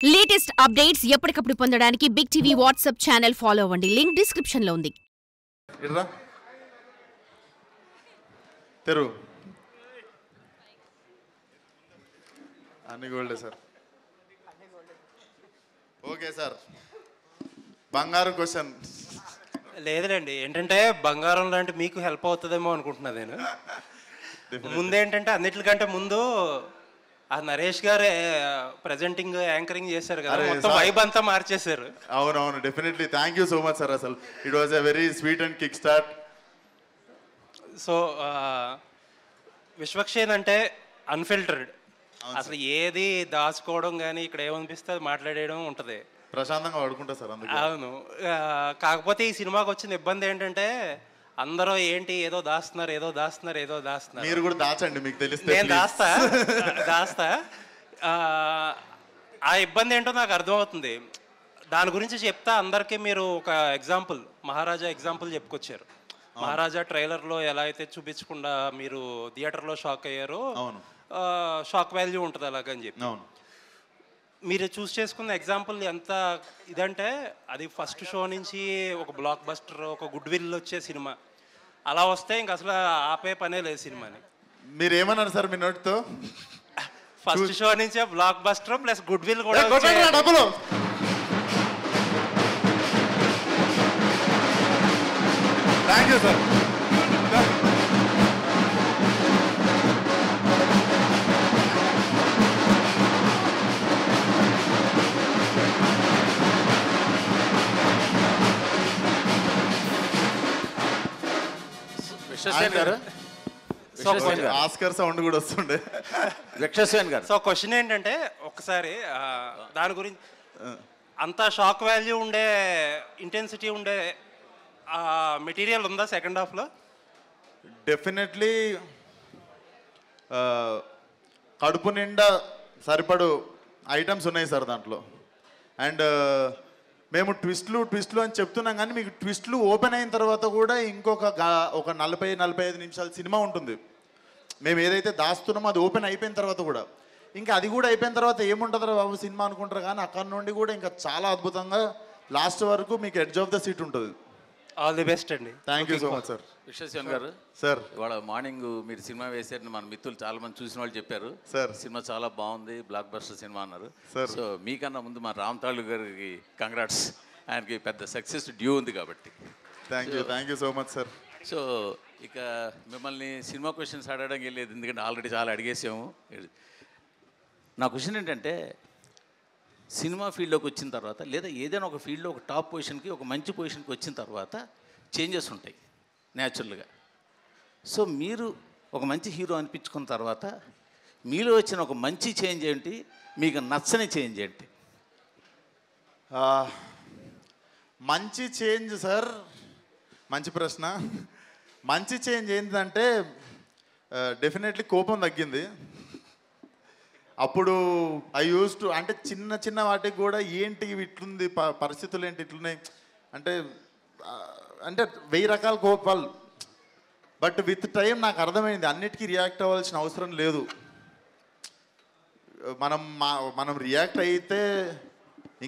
Latest updates ఎప్పటికప్పుడు పొందడానికి big TV WhatsApp channel follow అవ్వండి. లింక్ డిస్క్రిప్షన్ లో ఉంది. అన్ని గోల్డే సార్. ఓకే సార్, బంగారు క్వశ్చన్ లేదులేండి. ఏంటంటే బంగారం లాంటి మీకు హెల్ప్ అవుతుందేమో అనుకుంటున్నా నేను. ముందేంటంటే అన్నిటికంటే ముందు ఆ నరేష్ గారు ప్రెజెంటింగ్ యాంకరింగ్ చేశారు కదా, మొత్తం వైబ్ అంతా మార్చేశారు. అవునవును, definitely. Thank you so much sir. అసలు it was a very sweet and kick start. So Vishwaksen అంటే అన్ఫిల్టర్డ్, అసలు ఏది దాచుకోవడం కానీ ఇక్కడ ఏమనిపిస్తే అది మాట్లాడేయడం ఉంటుంది, ప్రశాంతంగా పడుకుంటా సార్. అవును. కాకపోతే ఈ సినిమాకి వచ్చిన ఇబ్బంది ఏంటంటే అందరూ ఏంటి ఏదో దాస్తున్నారు ఏదో దాస్తున్నారు ఏదో దాస్తున్నారు. మీరు కూడా దాచండి, మీకు తెలిస్తే. నేను దాస్తా. ఆ ఇబ్బంది ఏంటో నాకు అర్థమవుతుంది. దాని గురించి చెప్తా అందరికీ. మీరు ఒక ఎగ్జాంపుల్, మహారాజా ఎగ్జాంపుల్ చెప్పుకొచ్చారు. మహారాజా ట్రైలర్లో ఎలా అయితే చూపించకుండా మీరు థియేటర్లో షాక్ అయ్యారో, షాక్ వాల్యూ ఉంటుంది అలాగని చెప్పి. మీరు చూస్ చేసుకున్న ఎగ్జాంపుల్ ఎంత ఇదంటే, అది ఫస్ట్ షో నుంచి ఒక బ్లాక్ బస్టర్, ఒక గుడ్ విల్ వచ్చే సినిమా. అలా వస్తే ఇంక అసలు ఆపే పనే లేదు సినిమాని. మీరు ఏమన్నారు సార్ మీ నోటితో? ఫస్ట్ షో నుంచే blockbuster plus goodwill కూడా. Thank you sir. Oscar sound కూడా వస్తుండే. సో క్వశ్చన్ ఏంటంటే, ఒకసారి దాని గురించి అంత షాక్ వాల్యూ ఉండే, ఇంటెన్సిటీ ఉండే మెటీరియల్ ఉందా సెకండ్ హాఫ్లో? డెఫినెట్లీ కడుపు నిండా సరిపడు ఐటమ్స్ ఉన్నాయి సార్ దాంట్లో. అండ్ మేము ట్విస్ట్లు అని చెప్తున్నాం, కానీ మీకు ట్విస్ట్లు ఓపెన్ అయిన తర్వాత కూడా ఇంకొక 40-45 నిమిషాల సినిమా ఉంటుంది. మేము ఏదైతే దాస్తున్నామో అది ఓపెన్ అయిపోయిన తర్వాత కూడా, ఇంకా అది కూడా అయిపోయిన తర్వాత ఏముంటుందో బాబు సినిమా అనుకుంటారు, కానీ అక్కడ నుండి కూడా ఇంకా చాలా అద్భుతంగా లాస్ట్ వరకు మీకు ఎడ్జ్ ఆఫ్ ద సీట్ ఉంటుంది. ఆల్ ది బెస్ట్ అండి. Thank you so much sir. Vishwasivan గారు సార్, ఇవాళ మార్నింగ్ మీరు సినిమా వేసారని మన మిత్రులు చాలా మంది చూసిన వాళ్ళు చెప్పారు. సార్ సినిమా చాలా బాగుంది, బ్లాక్ బస్టర్ సినిమా అన్నారు. సార్, సో మీకన్నా ముందు మా రామ్ తాళు గారికి కంగ్రాట్స్. ఆయనకి పెద్ద సక్సెస్ డ్యూ ఉంది కాబట్టి. Thank you so much sir. So ఇక మిమ్మల్ని సినిమా క్వశ్చన్స్ అడగడానికి వెళ్ళేది, ఎందుకంటే ఆల్రెడీ చాలా అడిగేసాము. నా క్వశ్చన్ ఏంటంటే, సినిమా ఫీల్డ్లోకి వచ్చిన తర్వాత, లేదా ఏదైనా ఒక ఫీల్డ్లో ఒక టాప్ పొజిషన్కి, ఒక మంచి పొజిషన్కి వచ్చిన తర్వాత చేంజెస్ ఉంటాయి న్యాచురల్గా. సో మీరు ఒక మంచి హీరో అనిపించుకున్న తర్వాత మీలో వచ్చిన ఒక మంచి చేంజ్ ఏంటి, మీకు నచ్చని చేంజ్ ఏంటి? మంచి చేంజ్ సార్, మంచి ప్రశ్న. మంచి చేంజ్ ఏంటంటే డెఫినెట్లీ కోపం తగ్గింది. అప్పుడు ఐ యూస్ టు, అంటే చిన్న వాటికి కూడా ఏంటి ఇట్లుంది, పరిస్థితులు ఏంటి ఇట్లున్నాయి అంటే 1000 రకాల కోపాలు. బట్ విత్ టైం నాకు అర్థమైంది అన్నిటికీ రియాక్ట్ అవ్వాల్సిన అవసరం లేదు. మనం రియాక్ట్ అయితే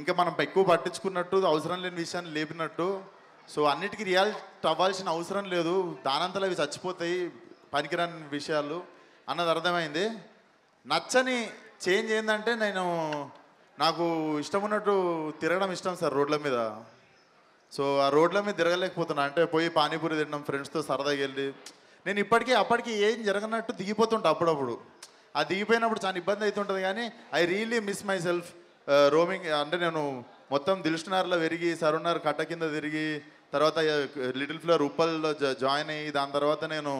ఇంకా మనం ఎక్కువ పట్టించుకున్నట్టు, అవసరం లేని విషయాన్ని లేపినట్టు. సో అన్నిటికీ రియాక్ట్ అవ్వాల్సిన అవసరం లేదు, దానంతలో అవి చచ్చిపోతాయి పనికిరాని విషయాలు అన్నది అర్థమైంది. నచ్చని చేంజ్ ఏంటంటే, నాకు ఇష్టం ఉన్నట్టు తిరగడం ఇష్టం సార్ రోడ్ల మీద. సో ఆ రోడ్ల మీద తిరగలేకపోతున్నా. అంటే పోయి పానీపూరి తినడం, ఫ్రెండ్స్తో సరదాగా వెళ్ళి, నేను అప్పటికి ఏం జరగనట్టు దిగిపోతుంటా అప్పుడప్పుడు. ఆ దిగిపోయినప్పుడు చాలా ఇబ్బంది అవుతుంటుంది, కానీ I really miss my self roaming. అంటే నేను మొత్తం దిల్షునార్లో పెరిగి, సరునార్ కట్ట కింద తిరిగి, తర్వాత లిటిల్ ఫ్లవర్ ఉప్పల్లో జాయిన్ అయ్యి, దాని తర్వాత నేను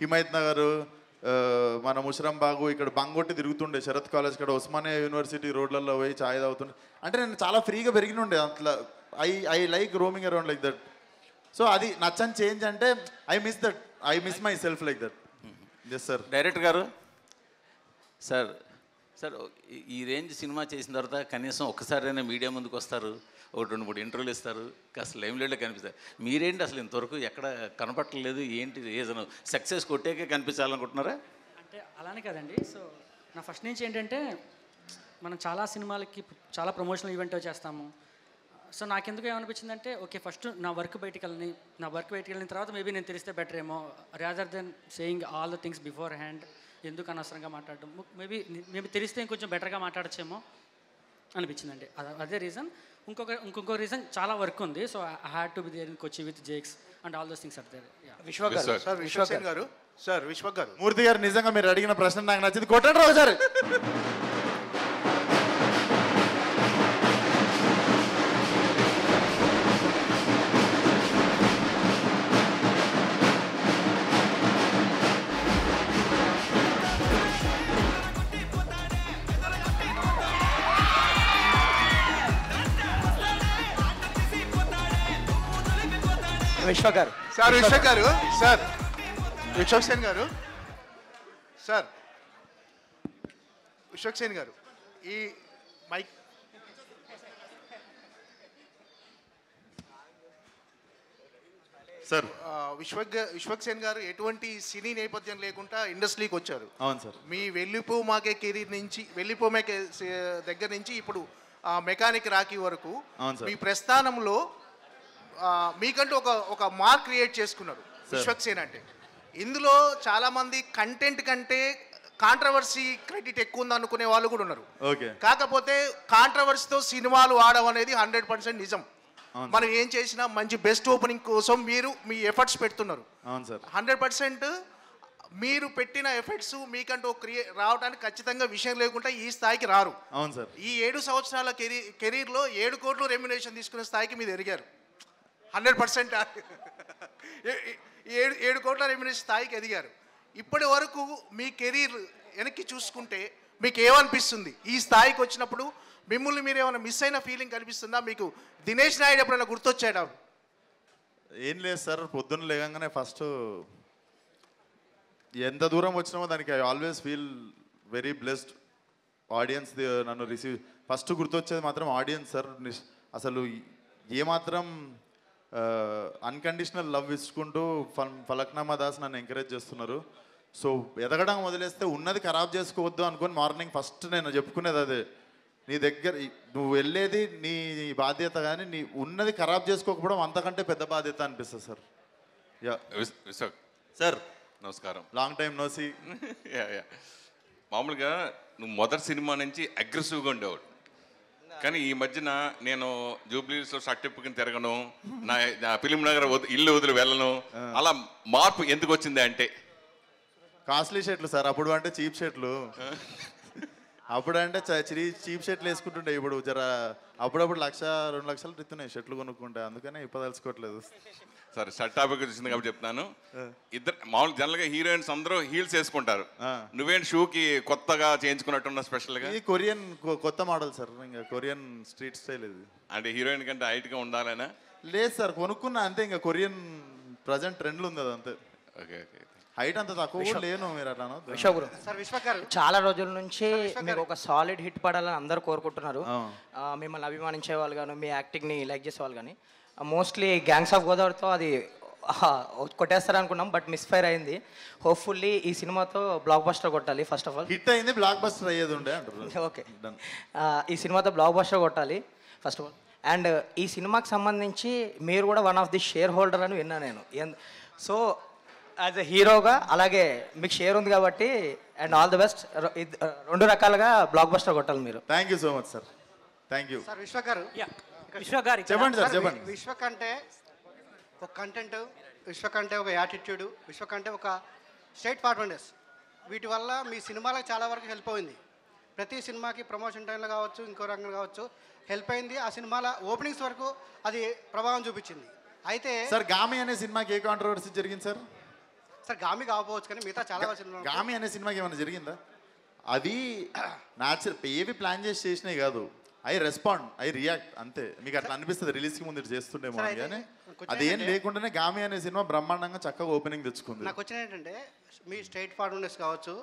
హిమాయత్ నగర్, మన ముషరంబాగు, ఇక్కడ బంగొట్టి తిరుగుతుండే, శరత్ కాలేజ్ ఇక్కడ, ఉస్మానియా యూనివర్సిటీ రోడ్లలో పోయి ఛాయ్ తాగుతుండే. అంటే నేను చాలా ఫ్రీగా పెరిగినుండే అట్లా. I like roaming around like that. So అది నచ్చని చేంజ్ అంటే I miss myself like that. Yes sir. Director గారు, సార్ ఈ రేంజ్ సినిమా చేసిన తర్వాత కనీసం ఒక్కసారైనా మీడియా ముందుకు వస్తారు, ఒక 2-3 ఇంటర్వ్యూలు ఇస్తారు, కాస్త లైవ్ లైట్లో కనిపిస్తారు. మీరేంటి అసలు ఇంతవరకు ఎక్కడ కనపట్టలేదు, ఏంటి రీజన్? సక్సెస్ కొట్టాకే కనిపించాలనుకుంటున్నారా? అంటే అలానే కదండి. సో నా ఫస్ట్ నుంచి ఏంటంటే, మనం చాలా సినిమాలకి చాలా ప్రమోషనల్ ఈవెంట్ చేస్తాము. సో నాకెందుకు ఏమనిపించిందంటే ఓకే ఫస్ట్ నా వర్క్ బయటికి వెళ్ళిన తర్వాత మేబీ నేను తెలిస్తే బెటర్ ఏమో rather than saying all the things before hand. ఎందుకు అనవసరంగా మాట్లాడడం, మేబీ తెలిస్తే ఇంకొంచెం బెటర్గా మాట్లాడచ్చేమో అనిపించిందండి. అదే రీజన్. ఇంకొక రీజన్ చాలా వర్క్ ఉంది. So I had to be there in Kochi with Jakes and all those things are there. Vishwak garu Murthy గారు నిజంగా మీరు అడిగిన ప్రశ్న నాకు నచ్చింది. కొట్టండి రావు సార్. విశ్వక్ గారు విశ్వక్ సేన్ గారు ఈ మైక్ సార్ విశ్వక్ సేన్ గారు ఎటువంటి సినీ నేపథ్యం లేకుండా ఇండస్ట్రీకి వచ్చారు. అవును సార్. మీ వెళ్ళిపో మాకే కెరీర్ నుంచి వెళ్ళిపో మాకే దగ్గర నుంచి ఇప్పుడు మెకానిక్ రాకీ వరకు మీ ప్రస్థానంలో మీకంటూ ఒక మార్క్ క్రియేట్ చేసుకున్నారు విశ్వక్ సేన్ అంటే. ఇందులో చాలామంది కంటెంట్ కంటే కాంట్రవర్సీ క్రెడిట్ ఎక్కువ ఉంది అనుకునే వాళ్ళు కూడా ఉన్నారు. కాకపోతే కాంట్రవర్సీతో సినిమాలు ఆడడం అనేది 100% నిజం. మనం ఏం చేసినా మంచి బెస్ట్ ఓపెనింగ్ కోసం మీరు మీ ఎఫర్ట్స్ పెడుతున్నారు. 100% మీరు పెట్టిన ఎఫర్ట్స్ మీకంటూ రావడానికి ఖచ్చితంగా విషయం లేకుండా ఈ స్థాయికి రారు. ఈ 7 సంవత్సరాల కెరీర్లో 7 కోట్లు రెమ్యునేషన్ తీసుకునే స్థాయికి మీరు ఎదిగారు. 100% 7 కోట్ల రెమ్యునేషన్ స్థాయికి ఎదిగారు. ఇప్పటి వరకు మీ కెరీర్ వెనక్కి చూసుకుంటే మీకు ఏమనిపిస్తుంది? ఈ స్థాయికి వచ్చినప్పుడు మిమ్మల్ని మీరు ఏమైనా మిస్ అయిన ఫీలింగ్ కనిపిస్తుందా? మీకు దినేష్ నాయుడు ఎప్పుడైనా గుర్తొచ్చాడా? ఏం లేదు సార్, పొద్దున్న లేగానే ఫస్ట్ ఎంత దూరం వచ్చినామో దానికి I always feel very blessed. Audience నన్ను రిసీవ్ ఫస్ట్ గుర్తొచ్చేది మాత్రం ఆడియన్స్ సార్. అసలు ఏమాత్రం అన్కండిషనల్ లవ్ ఇచ్చుకుంటూ ఫలక్నామా దాస్ నన్ను ఎంకరేజ్ చేస్తున్నారు. సో ఎదగడం వదిలేస్తే ఉన్నది ఖరాబ్ చేసుకోవద్దు అనుకొని మార్నింగ్ ఫస్ట్ నేను చెప్పుకునేది అదే. నీ దగ్గర నువ్వు వెళ్ళేది నీ బాధ్యత, కానీ నీ ఉన్నది ఖరాబ్ చేసుకోకపోవడం అంతకంటే పెద్ద బాధ్యత అనిపిస్తుంది సార్. విశ్వక్ సార్ నమస్కారం. Long time no see. మామూలుగా నువ్వు మొదటి సినిమా నుంచి అగ్రెసివ్గా ఉండేవాడు, కానీ ఈ మధ్యన నేను జూబ్లీస్లో షర్ట్ ఇప్పుకుని తిరగను, నా ఫిలిం నగర్ ఇల్లు వదిలి వెళ్ళను, అలా మార్పు ఎందుకు వచ్చింది అంటే? కాస్ట్లీ షర్ట్లు సార్. అప్పుడు అంటే చీప్ షర్ట్లు, అప్పుడంటే చీప్ షర్ట్లు వేసుకుంటుండే. ఇప్పుడు జర అప్పుడప్పుడు 1-2 లక్షలు ఇస్తున్నాయి షర్ట్లు కొనుక్కుంటే, అందుకనే తెలుసుకోవట్లేదు. సరే, షర్ట్ టాపిక్ వచ్చింది కాబట్టి చెప్తున్నాను. ఇద్దరు మామూలు జనరల్గా హీరోయిన్స్ అందరూ హీల్స్ వేసుకుంటారు, నువ్వేంటి షూకి కొత్తగా చేయించుకున్నట్టున్న స్పెషల్గా? ఇది కొరియన్ కొత్త మోడల్ సార్, ఇంకా కొరియన్ స్ట్రీట్ స్టైల్ ఇది. అంటే హీరోయిన్ కంటే హైట్గా ఉండాలనా? లేదు సార్, కొనుక్కున్నా అంతే. ఇంకా కొరియన్ ప్రజెంట్ ట్రెండ్లు ఉంది అది అంతే. Okay okay. హైట్ అంత తక్కువ లేను మీరు అట్లా. చాలా రోజుల నుంచి మీకు ఒక సాలిడ్ హిట్ పడాలని అందరూ కోరుకుంటున్నారు. మిమ్మల్ని అభిమానించే వాళ్ళు కానీ మీ యాక్టింగ్ని లైక్ చేసే వాళ్ళు కానీ. మోస్ట్లీ గ్యాంగ్స్ ఆఫ్ గోదావరితో అది కొట్టేస్తారనుకున్నాం, బట్ మిస్ఫైర్ అయింది. హోప్ఫుల్లీ ఈ సినిమాతో బ్లాక్ బస్టర్ కొట్టాలి. ఫస్ట్ ఆఫ్ ఆల్ హిట్ అయింది, బ్లాక్ బస్టర్ అయ్యేది ఉండే అంటారు. ఓకే, ఈ సినిమాతో బ్లాక్ బస్టర్ కొట్టాలి ఫస్ట్ ఆఫ్ ఆల్. అండ్ ఈ సినిమాకి సంబంధించి మీరు కూడా one of the share holder అని విన్నా నేను. సో యాజ్ ఎ హీరోగా అలాగే మీకు షేర్ ఉంది కాబట్టి అండ్ ఆల్ ది బెస్ట్. 2 రకాలుగా బ్లాక్ బస్టర్ కొట్టాలి మీరు. Thank you so much sir. Thank you sir. Vishwak గారు చెప్పండి సార్, చెప్పండి. విశ్వక్ అంటే ఒక కంటెంట్, విశ్వక్ అంటే ఒక యాటిట్యూడ్, విశ్వక్ అంటే ఒక స్ట్రైట్ ఫార్వర్డ్నెస్. వీటి వల్ల మీ సినిమాలకు చాలా వరకు హెల్ప్ అయింది. ప్రతి సినిమాకి ప్రమోషన్ టైంలో కావచ్చు, ఇంకో రంగంలో కావచ్చు హెల్ప్ అయింది. ఆ సినిమాల ఓపెనింగ్స్ వరకు అది ప్రభావం చూపించింది. అయితే సార్ గామి అనే సినిమాకి ఏ కాంట్రవర్సీ జరిగింది సార్? సార్ గామి కాకపోవచ్చు కానీ మిగతా చాలా సినిమా. గామి అనే సినిమాకి ఏమైనా జరిగిందా? అది న్యాచురల్, ఏవి ప్లాన్ చేసినాయి కాదు. ఐ రెస్పాండ్, ఐ రియాక్ట్ అంతే. మీకు అట్లా అనిపిస్తుంది రిలీజ్కి ముందు చేస్తుండేమో అని, కానీ అదేం లేకుండానే గామి అనే సినిమా బ్రహ్మాండంగా చక్కగా ఓపెనింగ్ తెచ్చుకుంది. నాకు వచ్చిన ఏంటంటే మీ స్ట్రైట్ ఫార్వర్డ్నెస్ కావచ్చు,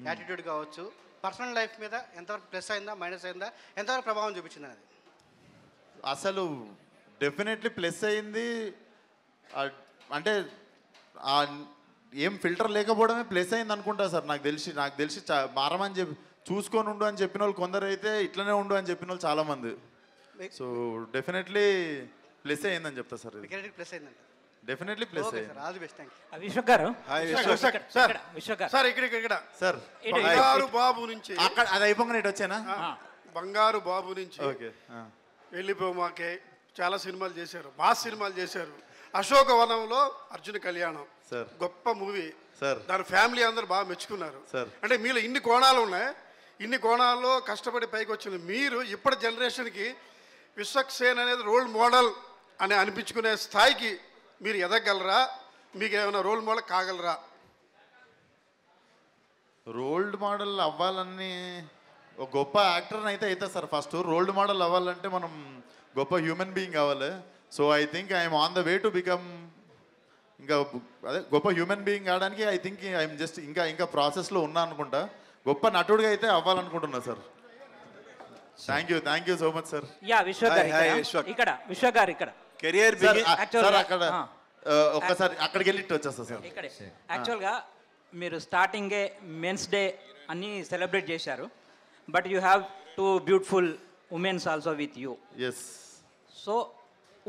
యాటిట్యూడ్ కావచ్చు, పర్సనల్ లైఫ్ మీద ఎంతవరకు ప్లస్ అయిందా మైనస్ అయిందా, ఎంతవరకు ప్రభావం చూపించింది అనేది? అసలు డెఫినెట్లీ ప్లస్ అయింది. అంటే ఏం ఫిల్టర్ లేకపోవడమే ప్లస్ అయింది అనుకుంటా సార్. నాకు తెలిసి మారమని చెప్పి చూసుకొని ఉండు అని చెప్పిన వాళ్ళు కొందరు అయితే ఇట్లనే ఉండు అని చెప్పిన వాళ్ళు చాలామంది. సో డెఫినెట్లీ ప్లస్ అయిందని చెప్తా సార్. ప్లస్ అయిందంట. డెఫినెట్లీ ప్లస్ అయింది. All the best. Thank you. Vishwak గారు సార్ ఇక్కడ సార్ బంగారు బాబు నుంచి అక్కడ అది అయిపోగానే ఇటు వచ్చానా? బంగారు బాబు నుంచి ఓకే వెళ్ళిపోమాకే చాలా సినిమాలు చేశారు, మాస్ సినిమాలు చేశారు. అశోకవనంలో అర్జున కళ్యాణం సార్ గొప్ప మూవీ సార్. దాని ఫ్యామిలీ అందరూ బాగా మెచ్చుకున్నారు సార్. అంటే మీలో ఇన్ని కోణాలు ఉన్నాయి, ఇన్ని కోణాల్లో కష్టపడి పైకి వచ్చిన మీరు ఇప్పటి జనరేషన్కి విశ్వక్ సేన్ అనేది రోల్ మోడల్ అని అనిపించుకునే స్థాయికి మీరు ఎదగలరా? మీకు ఏమైనా రోల్ మోడల్ కాగలరా? రోల్డ్ మోడల్ అవ్వాలని ఒక గొప్ప యాక్టర్ని అయితే అవుతుంది సార్. ఫస్ట్ రోల్డ్ మోడల్ అవ్వాలంటే మనం గొప్ప హ్యూమన్ బీయింగ్ కావాలి. So I think I'm on the way to become ఇంకా అదే గొప్ప హ్యూమన్ బీయింగ్ కావడానికి ఐ థింక్ ఐఎమ్ జస్ట్ ఇంకా ప్రాసెస్లో ఉన్నా అనుకుంటా. గొప్ప నటుడిగా అయితే అవ్వాలనుకుంటున్నా sir. Thank you so much sir. Yeah Vishwak గారు ఇక్కడ విశ్వక్ గారు ఇక్కడ కెరియర్ అక్కడ ఒక్కసారి అక్కడికి వెళ్ళి వచ్చేస్తా సార్. ఇక్కడే యాక్చువల్గా మీరు స్టార్టింగే మెన్స్ డే అని సెలబ్రేట్ చేశారు, but you have 2 beautiful womens also with you. Yes. So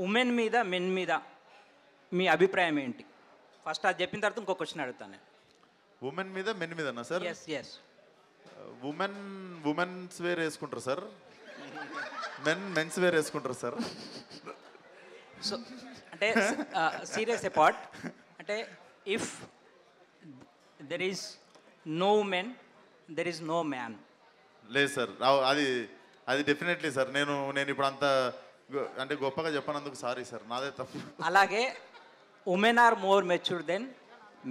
women మీద మెన్ మీద మీ అభిప్రాయం ఏంటి? ఫస్ట్ అది చెప్పిన తర్వాత ఇంకో క్వశ్చన్ అడుగుతాను. ఉమెన్ మీద మెన్ మీదనా సార్? ఎస్. ఉమెన్స్ వేర్ వేసుకుంటారు సార్, మెన్స్ వేర్ వేసుకుంటారు సార్. సో అంటే సీరియస్ అపార్ట్, అంటే if there is no women there is no man. లేదు సార్, అది డెఫినెట్లీ సార్. నేను ఇప్పుడు అంత అంటే గొప్పగా చెప్పనందుకు సారీ సార్, నాదే తప్పు. అలాగే women are more matured than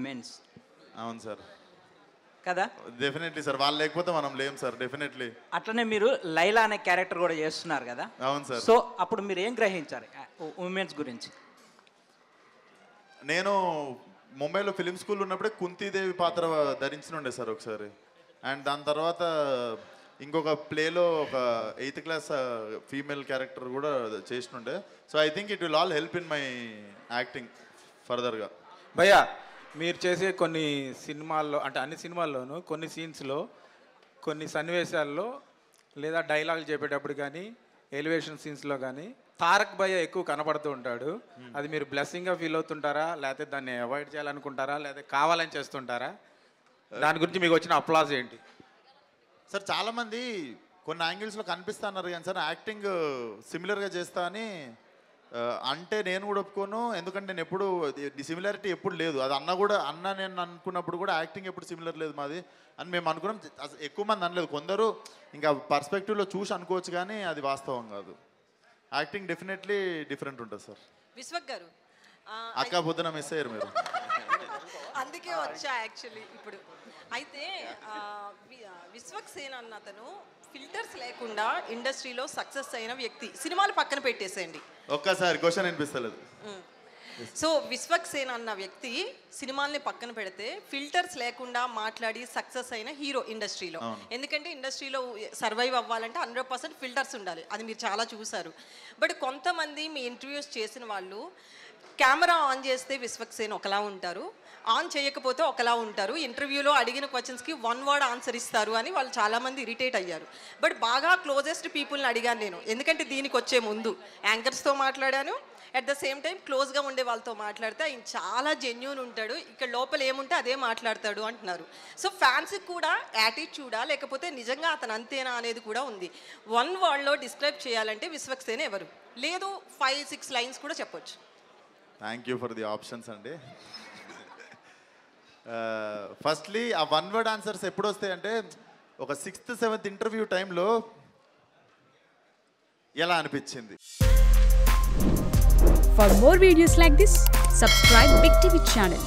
mens. అవును సార్ కదా? డెఫినెట్లీ సార్, వాళ్ళు లేకపోతే మనం లేం సార్. డెఫినెట్లీ. అట్లనే మీరు లైలా అనే క్యారెక్టర్ కూడా చేస్తున్నారు కదా? అవును సార్. సో అప్పుడు మీరు ఏం గ్రహించారు ఉమెన్స్ గురించి? నేను ముంబైలో ఫిలిం స్కూల్ ఉన్నప్పుడే కుంతీదేవి పాత్ర ధరించినుండే సార్ ఒకసారి. అండ్ దాని తర్వాత ఇంకొక ప్లేలో ఒక 8th క్లాస్ ఫీమేల్ క్యారెక్టర్ కూడా చేసినుండే. So I think it will all help in my acting ఫర్దర్గా. భయ్యా మీరు చేసే కొన్ని సినిమాల్లో, అంటే అన్ని సినిమాల్లోనూ కొన్ని సీన్స్లో, కొన్ని సన్నివేశాల్లో లేదా డైలాగులు చెప్పేటప్పుడు కానీ ఎలివేషన్ సీన్స్లో కానీ తారక్ భయ్య ఎక్కువ కనపడుతూ ఉంటాడు. అది మీరు బ్లెస్సింగ్గా ఫీల్ అవుతుంటారా, లేకపోతే దాన్ని అవాయిడ్ చేయాలనుకుంటారా, లేకపోతే కావాలని చేస్తుంటారా? దాని గురించి మీకు వచ్చిన అప్లాజ్ ఏంటి సార్? చాలామంది కొన్ని యాంగిల్స్లో కనిపిస్తా అన్నారు కానీ సార్ యాక్టింగ్ సిమిలర్గా చేస్తా అని అంటే నేను కూడా ఒప్పుకోను. ఎందుకంటే నేను ఎప్పుడు సిమిలారిటీ ఎప్పుడు లేదు. అది అన్న నేను అనుకున్నప్పుడు కూడా యాక్టింగ్ ఎప్పుడు సిమిలర్ లేదు మాది అని మేము అనుకున్నాం. ఎక్కువ మంది అనలేదు, కొందరు ఇంకా పర్స్పెక్టివ్లో చూసి అనుకోవచ్చు కానీ అది వాస్తవం కాదు. యాక్టింగ్ డెఫినెట్లీ డిఫరెంట్ ఉంటుంది సార్. విశ్వక్ గారు అక్క పొద్దున మిస్ అయ్యారు మీరు. అందుకే వచ్చా యాక్చువల్లీ ఇప్పుడు. అయితే విశ్వక్ సేన్ అన్న అతను ఫిల్టర్స్ లేకుండా ఇండస్ట్రీలో సక్సెస్ అయిన వ్యక్తి. సినిమాలు పక్కన పెట్టేసేయండి, ఒక్కసారి క్వశ్చన్ వినిపిస్తలేదు. సో విశ్వక్ సేన్ అన్న వ్యక్తి సినిమాల్ని పక్కన పెడితే ఫిల్టర్స్ లేకుండా మాట్లాడి సక్సెస్ అయిన హీరో ఇండస్ట్రీలో. ఎందుకంటే ఇండస్ట్రీలో సర్వైవ్ అవ్వాలంటే 100% ఫిల్టర్స్ ఉండాలి, అది మీరు చాలా చూసారు. బట్ కొంతమంది మీ ఇంటర్వ్యూస్ చేసిన వాళ్ళు కెమెరా ఆన్ చేస్తే విశ్వక్ సేన్ ఒకలా ఉంటారు, ఆన్ చేయకపోతే ఒకలా ఉంటారు, ఇంటర్వ్యూలో అడిగిన క్వశ్చన్స్కి 1 వర్డ్ ఆన్సర్ ఇస్తారు అని వాళ్ళు చాలామంది ఇరిటేట్ అయ్యారు. బట్ బాగా క్లోజెస్ట్ పీపుల్ని అడిగాను నేను, ఎందుకంటే దీనికి వచ్చే ముందు యాంకర్స్తో మాట్లాడాను, అట్ ద సేమ్ టైం క్లోజ్గా ఉండే వాళ్ళతో మాట్లాడితే ఆయన చాలా జెన్యూన్ ఉంటాడు, ఇక్కడ లోపల ఏముంటే అదే మాట్లాడతాడు అంటున్నారు. సో ఫ్యాన్స్కి కూడా యాటిట్యూడా లేకపోతే నిజంగా అతను అంతేనా అనేది కూడా ఉంది. 1 వర్డ్లో డిస్క్రైబ్ చేయాలంటే విశ్వక్ సేన్ ఎవరు? లేదు 5-6 లైన్స్ కూడా చెప్పొచ్చు. Thank you for the options అండి. ఫస్ట్లీ ఆ 1 వర్డ్ ఆన్సర్స్ ఎప్పుడు వస్తాయంటే ఒక 6th 7th ఇంటర్వ్యూ టైంలో ఎలా అనిపించింది. For more videos like this, subscribe Big TV channel.